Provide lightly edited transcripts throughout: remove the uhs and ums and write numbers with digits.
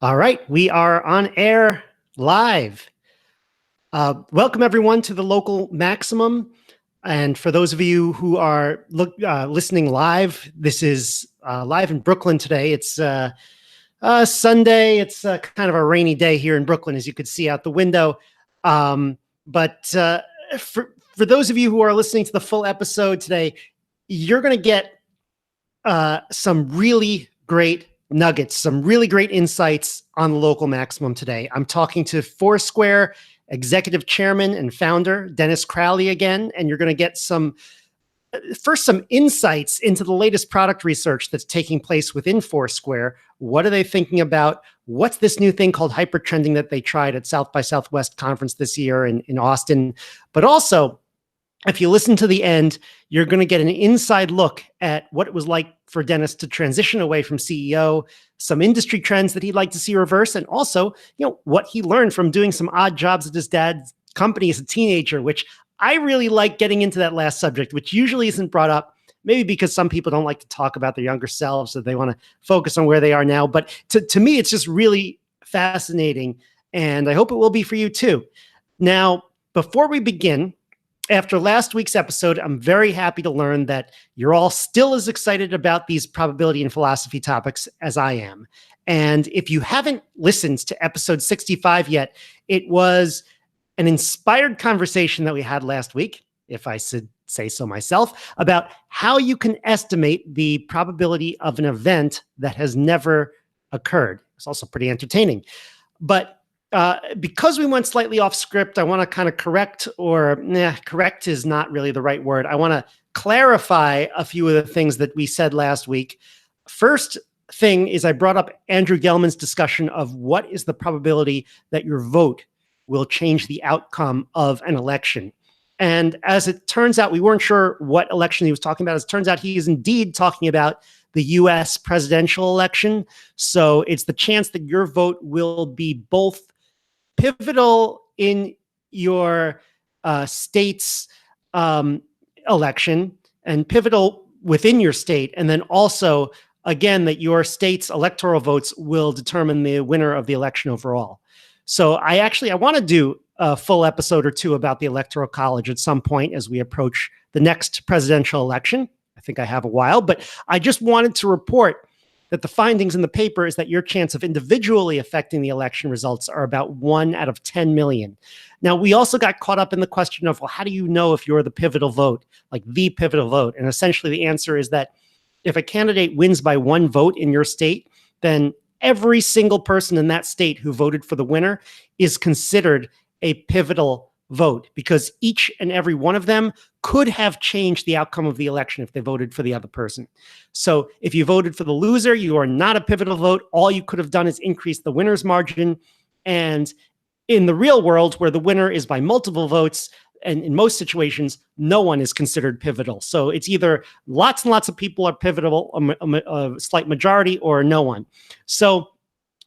All right, we are on air live. Welcome everyone to the local maximum. And for those of you who are listening live, this is live in Brooklyn today. It's Sunday. It's kind of a rainy day here in Brooklyn, as you could see out the window. But for those of you who are listening to the full episode today, you're going to get some really great nuggets, some really great insights on the local maximum today. I'm talking to Foursquare executive chairman and founder, Dennis Crowley again, and you're going to get some insights into the latest product research that's taking place within Foursquare. What are they thinking about? What's this new thing called hypertrending that they tried at South by Southwest conference this year in Austin? But also, if you listen to the end, you're going to get an inside look at what it was like for Dennis to transition away from CEO, some industry trends that he'd like to see reverse, and also, what he learned from doing some odd jobs at his dad's company as a teenager, which I really like getting into that last subject, which usually isn't brought up, maybe because some people don't like to talk about their younger selves, so they want to focus on where they are now. But to me, it's just really fascinating, and I hope it will be for you too. Now, before we begin, after last week's episode, I'm very happy to learn that you're all still as excited about these probability and philosophy topics as I am. And if you haven't listened to episode 65 yet, it was an inspired conversation that we had last week, if I should say so myself, about how you can estimate the probability of an event that has never occurred. It's also pretty entertaining. But because we went slightly off script, I want to kind of correct is not really the right word. I want to clarify a few of the things that we said last week. First thing is I brought up Andrew Gelman's discussion of what is the probability that your vote will change the outcome of an election. And as it turns out, we weren't sure what election he was talking about. As it turns out, he is indeed talking about the US presidential election. So it's the chance that your vote will be both pivotal in your state's election and pivotal within your state. And then also, again, that your state's electoral votes will determine the winner of the election overall. So I want to do a full episode or two about the Electoral College at some point as we approach the next presidential election. I think I have a while, but I just wanted to report that the findings in the paper is that your chance of individually affecting the election results are about 1 out of 10 million. Now, we also got caught up in the question of, well, how do you know if you're the pivotal vote, like the pivotal vote? And essentially the answer is that if a candidate wins by 1 vote in your state, then every single person in that state who voted for the winner is considered a pivotal vote, because each and every one of them could have changed the outcome of the election if they voted for the other person. So if you voted for the loser, you are not a pivotal vote. All you could have done is increase the winner's margin. And in the real world, where the winner is by multiple votes, and in most situations, no one is considered pivotal. So it's either lots and lots of people are pivotal, a slight majority, or no one. So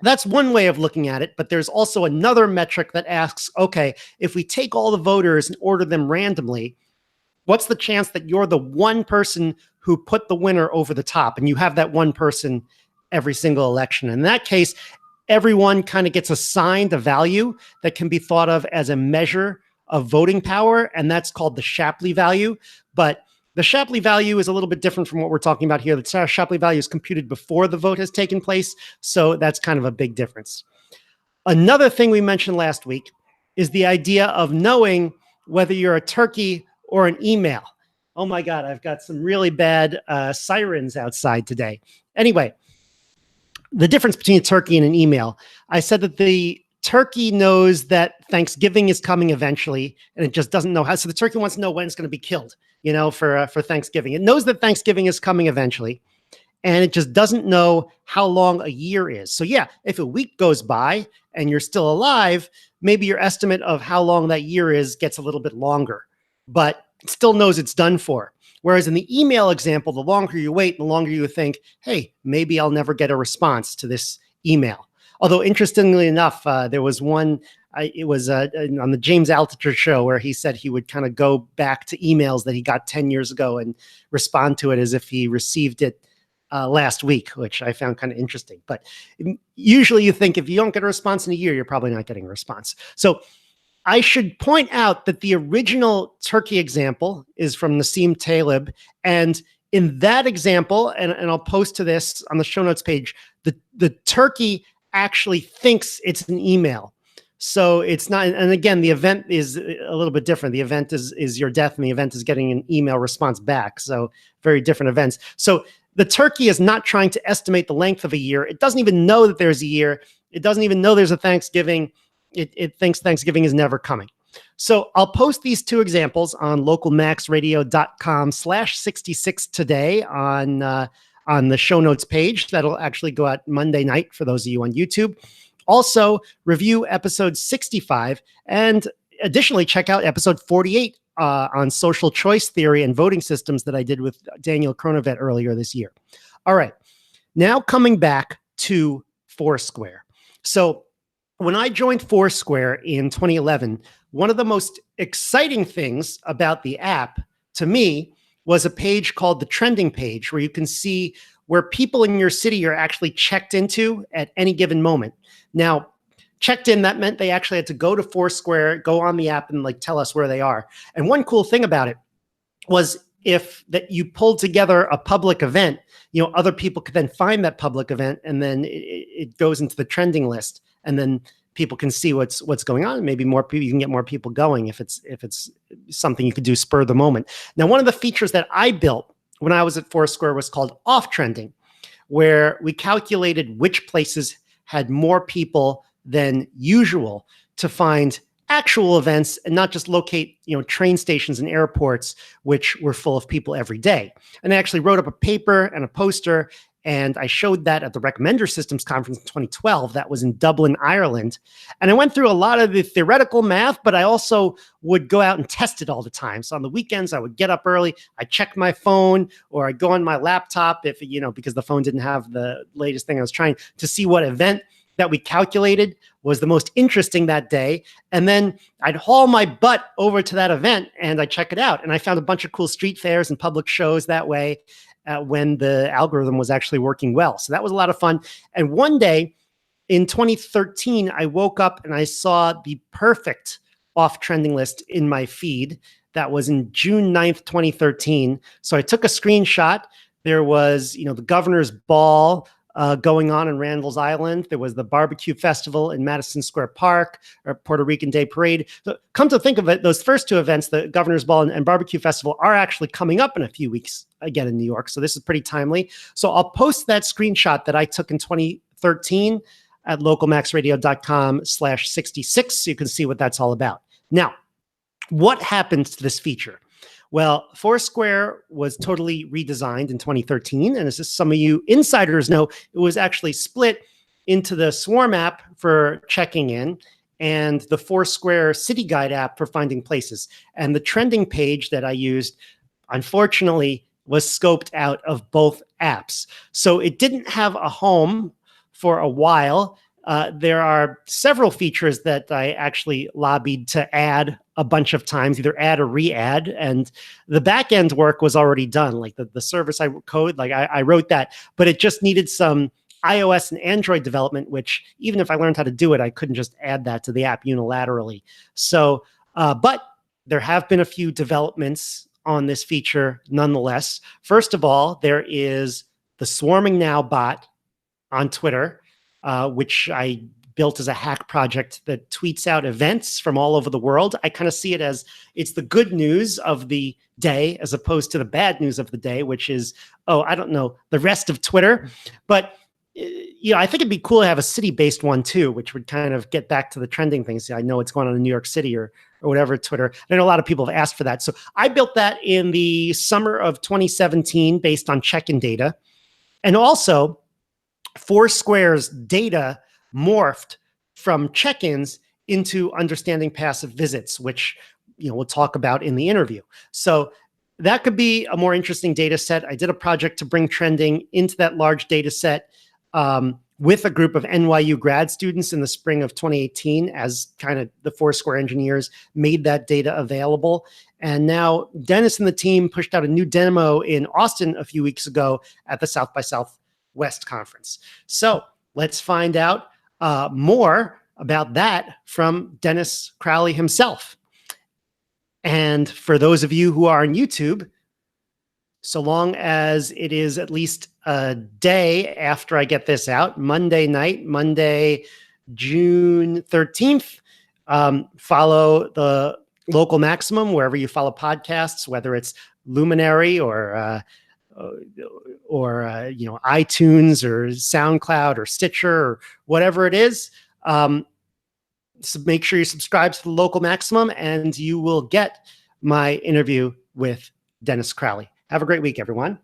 that's one way of looking at it, but there's also another metric that asks, okay, if we take all the voters and order them randomly, what's the chance that you're the one person who put the winner over the top, and you have that one person every single election? In that case, everyone kind of gets assigned a value that can be thought of as a measure of voting power, and that's called the Shapley value. But the Shapley value is a little bit different from what we're talking about here. The Shapley value is computed before the vote has taken place, so that's kind of a big difference. Another thing we mentioned last week is the idea of knowing whether you're a turkey or an email. Oh my God, I've got some really bad sirens outside today. Anyway, the difference between a turkey and an email. I said that the turkey knows that Thanksgiving is coming eventually, and it just doesn't know how. So the turkey wants to know when it's going to be killed, for Thanksgiving. It knows that Thanksgiving is coming eventually, and it just doesn't know how long a year is. So yeah, if a week goes by and you're still alive, maybe your estimate of how long that year is gets a little bit longer, but it still knows it's done for. Whereas in the email example, the longer you wait, the longer you think, hey, maybe I'll never get a response to this email. Although interestingly enough, there was one, it was on the James Altucher show where he said he would kind of go back to emails that he got 10 years ago and respond to it as if he received it last week, which I found kind of interesting. But usually you think if you don't get a response in a year, you're probably not getting a response. So I should point out that the original Turkey example is from Nassim Taleb. And in that example, and I'll post to this on the show notes page, the turkey actually thinks it's an email. So it's not, and again, the event is a little bit different. The event is your death, and the event is getting an email response back. So very different events. So the turkey is not trying to estimate the length of a year. It doesn't even know that there's a year. It doesn't even know there's a Thanksgiving. It thinks Thanksgiving is never coming. So I'll post these two examples on localmaxradio.com/66 today on the show notes page. That'll actually go out Monday night for those of you on YouTube. Also, review episode 65, and additionally, check out episode 48 on social choice theory and voting systems that I did with Daniel Kronovet earlier this year. All right, now coming back to Foursquare. So when I joined Foursquare in 2011, one of the most exciting things about the app to me was a page called the trending page, where you can see where people in your city are actually checked into at any given moment. Now, checked in, that meant they actually had to go to Foursquare, go on the app, and like tell us where they are. And one cool thing about it was if that you pulled together a public event, other people could then find that public event, and then it goes into the trending list, and then people can see what's going on. And maybe more people, you can get more people going if it's something you could do spur of the moment. Now, one of the features that I built when I was at Foursquare was called off trending, where we calculated which places had more people than usual to find actual events and not just locate, train stations and airports, which were full of people every day. And I actually wrote up a paper and a poster, and I showed that at the Recommender Systems Conference in 2012. That was in Dublin, Ireland. And I went through a lot of the theoretical math, but I also would go out and test it all the time. So on the weekends, I would get up early, I'd check my phone, or I'd go on my laptop because the phone didn't have the latest thing I was trying to see what event that we calculated was the most interesting that day. And then I'd haul my butt over to that event and I'd check it out. And I found a bunch of cool street fairs and public shows that way when the algorithm was actually working well. So that was a lot of fun. And one day in 2013, I woke up and I saw the perfect off trending list in my feed. That was in June 9th, 2013. So I took a screenshot. There was, the governor's ball going on in Randall's Island. There was the barbecue festival in Madison Square Park, or Puerto Rican Day Parade. So come to think of it, those first two events, the Governor's Ball and Barbecue Festival, are actually coming up in a few weeks again in New York. So this is pretty timely. So I'll post that screenshot that I took in 2013 at localmaxradio.com/66 so you can see what that's all about. Now, what happened to this feature? Well, Foursquare was totally redesigned in 2013. And as some of you insiders know, it was actually split into the Swarm app for checking in and the Foursquare City Guide app for finding places. And the trending page that I used, unfortunately, was scoped out of both apps. So it didn't have a home for a while. There are several features that I actually lobbied to add a bunch of times, either add or re-add, and the back-end work was already done. Like the server-side code, I wrote that, but it just needed some iOS and Android development, which even if I learned how to do it, I couldn't just add that to the app unilaterally. So, but there have been a few developments on this feature nonetheless. First of all, there is the Swarming Now bot on Twitter, which I built as a hack project that tweets out events from all over the world. I kind of see it as it's the good news of the day as opposed to the bad news of the day, which is, the rest of Twitter. But I think it'd be cool to have a city-based one too, which would kind of get back to the trending things. I know what's going on in New York City or whatever, Twitter. I know a lot of people have asked for that. So I built that in the summer of 2017 based on check-in data. And also, Foursquare's data morphed from check-ins into understanding passive visits, which we'll talk about in the interview. So that could be a more interesting data set. I did a project to bring trending into that large data set with a group of NYU grad students in the spring of 2018 as kind of the Foursquare engineers made that data available. And now Dennis and the team pushed out a new demo in Austin a few weeks ago at the South by Southwest conference. So let's find out more about that from Dennis Crowley himself. And for those of you who are on YouTube, so long as it is at least a day after I get this out, Monday night, Monday, June 13th, follow the local maximum wherever you follow podcasts, whether it's Luminary or iTunes or SoundCloud or Stitcher or whatever it is. So make sure you subscribe to the local maximum and you will get my interview with Dennis Crowley. Have a great week, everyone.